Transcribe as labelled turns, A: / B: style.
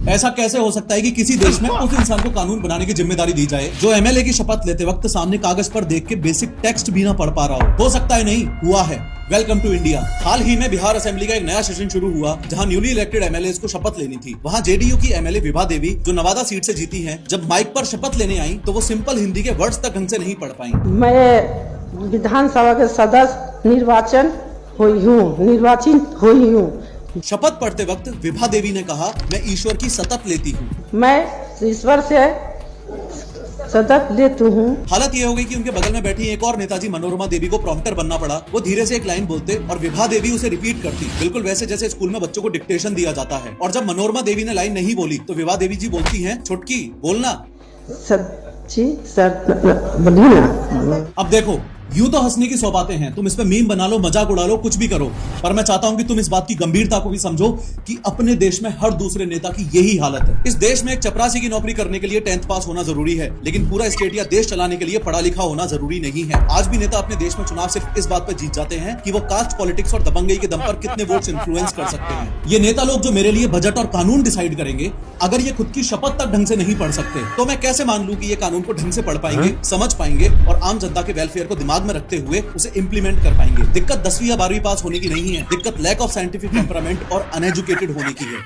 A: ऐसा कैसे हो सकता है कि किसी देश में उस इंसान को कानून बनाने की जिम्मेदारी दी जाए जो एमएलए की शपथ लेते वक्त सामने कागज पर देख के बेसिक टेक्स्ट भी ना पढ़ पा रहा हो सकता है नहीं हुआ है। Welcome to India. हाल ही में बिहार असेंबली का एक नया सेशन शुरू हुआ जहां न्यूली इलेक्टेड एमएलए को शपथ लेनी थी। वहां जेडीयू की एमएलए विभा देवी जो नवादा सीट से जीती हैं, जब माइक पर शपथ लेने आई तो वो सिंपल हिंदी के वर्ड्स तक ढंग से नहीं पढ़ पाई।
B: मैं विधानसभा के सदस्य निर्वाचित हुई हूँ।
A: शपथ पढ़ते वक्त विभा देवी ने कहा, मैं ईश्वर की शपथ लेती हूँ।
B: मैं ईश्वर से शपथ लेती हूँ।
A: हालत ये हो गई कि उनके बगल में बैठी एक और नेताजी मनोरमा देवी को प्रॉम्प्टर बनना पड़ा। वो धीरे से एक लाइन बोलते और विभा देवी उसे रिपीट करती, बिल्कुल वैसे जैसे स्कूल में बच्चों को डिक्टेशन दिया जाता है। और जब मनोरमा देवी ने लाइन नहीं बोली तो विभा देवी जी बोलती हैं, छुटकी बोलना। अब देखो, यूं तो हंसने की 100 बातें हैं, तुम इस पे मीम बना लो, मजाक उड़ा लो, कुछ भी करो, पर मैं चाहता हूं कि तुम इस बात की गंभीरता को भी समझो कि अपने देश में हर दूसरे नेता की यही हालत है। इस देश में एक चपरासी की नौकरी करने के लिए 10th पास होना जरूरी है, लेकिन पूरा स्टेट या देश चलाने के लिए पढ़ा लिखा होना जरूरी नहीं है। आज भी नेता अपने देश में चुनाव सिर्फ इस बात पर जीत जाते हैं कि वो कास्ट पॉलिटिक्स और दबंगई के दम पर कितने वोट्स इन्फ्लुएंस कर सकते हैं। ये नेता लोग जो मेरे लिए बजट और कानून डिसाइड करेंगे, अगर ये खुद की शपथ तक ढंग से नहीं पढ़ सकते तो मैं कैसे मान लूं कि ये कानून को ढंग से पढ़ पाएंगे, समझ पाएंगे और आम जनता के वेलफेयर को दिमाग में रखते हुए उसे इंप्लीमेंट कर पाएंगे। दिक्कत 10वीं या 12वीं पास होने की नहीं है, दिक्कत लैक ऑफ साइंटिफिक टेम्परामेंट और अनएजुकेटेड होने की है।